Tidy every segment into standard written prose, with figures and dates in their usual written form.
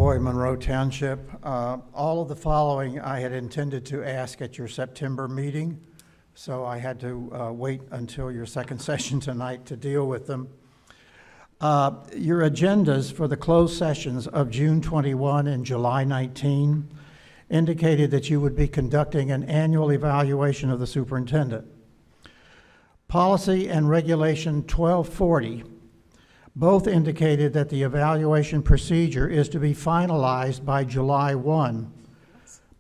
Boy, Monroe Township. All of the following I had intended to ask at your September meeting, so I had to wait until your second session tonight to deal with them. Your agendas for the closed sessions of June 21 and July 19 indicated that you would be conducting an annual evaluation of the superintendent. Policy and Regulation 1240 both indicated that the evaluation procedure is to be finalized by July 1,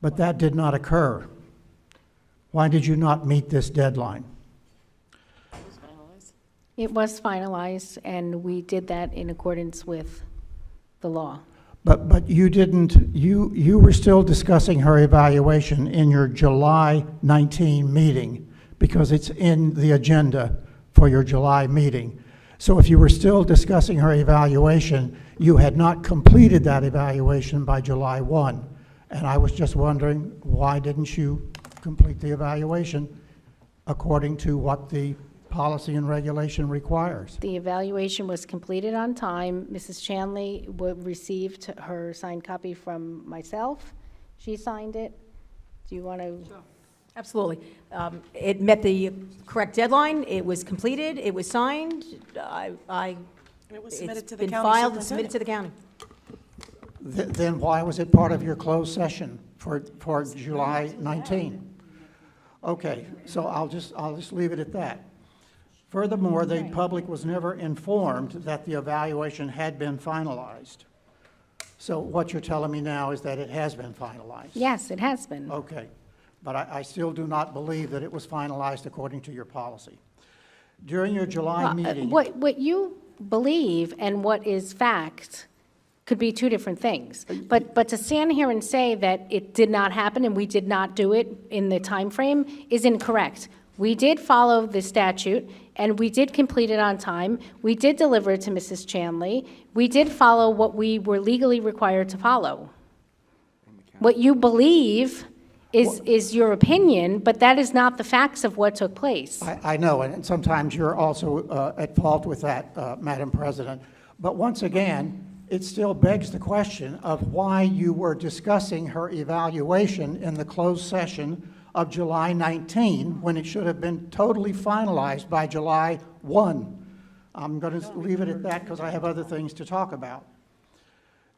but that did not occur. Why did you not meet this deadline? It was finalized, and we did that in accordance with the law. But you didn't, you were still discussing her evaluation in your July 19 meeting because it's in the agenda for your July meeting. So if you were still discussing her evaluation, you had not completed that evaluation by July 1. And I was just wondering, why didn't you complete the evaluation according to what the policy and regulation requires? The evaluation was completed on time. Mrs. Chanley received her signed copy from myself. She signed it. Do you want to? Sure. Absolutely. It met the correct deadline. It was completed. It was signed. It was submitted to the been county filed and submitted to the county. Then why was it part of your closed session for July 19? Okay, so I'll just leave it at that. Furthermore, the public was never informed that the evaluation had been finalized. So what you're telling me now is that it has been finalized? Yes, it has been. Okay, but I still do not believe that it was finalized according to your policy. During your July meeting... What you believe and what is fact could be two different things. But to stand here and say that it did not happen and we did not do it in the time frame is incorrect. We did follow the statute, and we did complete it on time. We did deliver it to Mrs. Chanley. We did follow what we were legally required to follow. What you believe is your opinion, but that is not the facts of what took place. I know, and sometimes you're also at fault with that, Madam President. But once again, it still begs the question of why you were discussing her evaluation in the closed session of July 19 when it should have been totally finalized by July 1. I'm going to leave it at that because I have other things to talk about.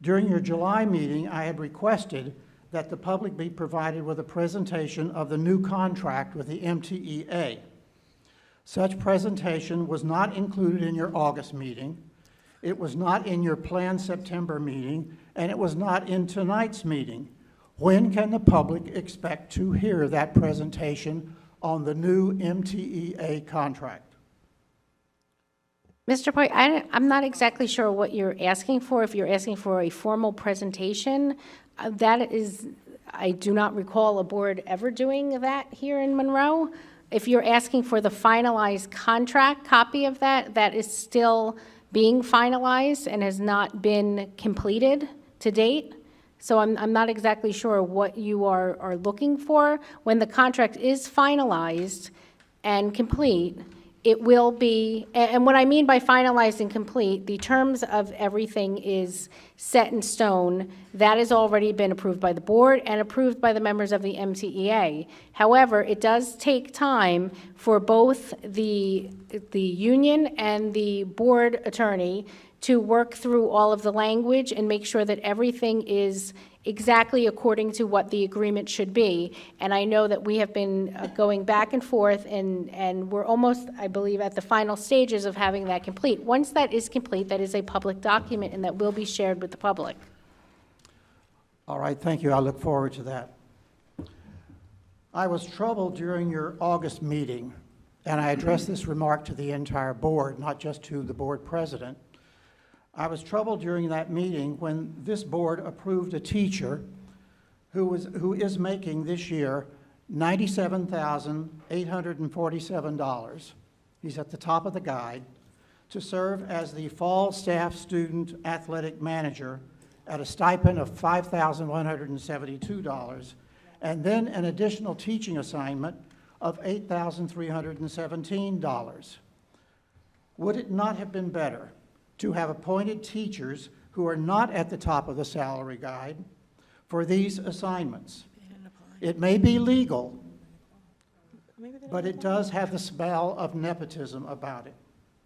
During your July meeting, I had requested that the public be provided with a presentation of the new contract with the MTEA. Such presentation was not included in your August meeting, it was not in your planned September meeting, and it was not in tonight's meeting. When can the public expect to hear that presentation on the new MTEA contract? Mr. Poy, I'm not exactly sure what you're asking for. If you're asking for a formal presentation, that is, I do not recall a board ever doing that here in Monroe. If you're asking for the finalized contract copy of that, that is still being finalized and has not been completed to date. So I'm not exactly sure what you are looking for. When the contract is finalized and complete, it will be, and what I mean by finalized and complete, the terms of everything is set in stone. That has already been approved by the board and approved by the members of the MTEA. However, it does take time for both the union and the board attorney to work through all of the language and make sure that everything is exactly according to what the agreement should be. And I know that we have been going back and forth, and we're almost, I believe, at the final stages of having that complete. Once that is complete, that is a public document, and that will be shared with the public. All right, thank you. I look forward to that. I was troubled during your August meeting, and I addressed this remark to the entire board, not just to the board president. I was troubled during that meeting when this board approved a teacher who is making this year $97,847. He's at the top of the guide to serve as the fall staff student athletic manager at a stipend of $5,172, and then an additional teaching assignment of $8,317. Would it not have been better to have appointed teachers who are not at the top of the salary guide for these assignments. It may be legal, but it does have the smell of nepotism about it.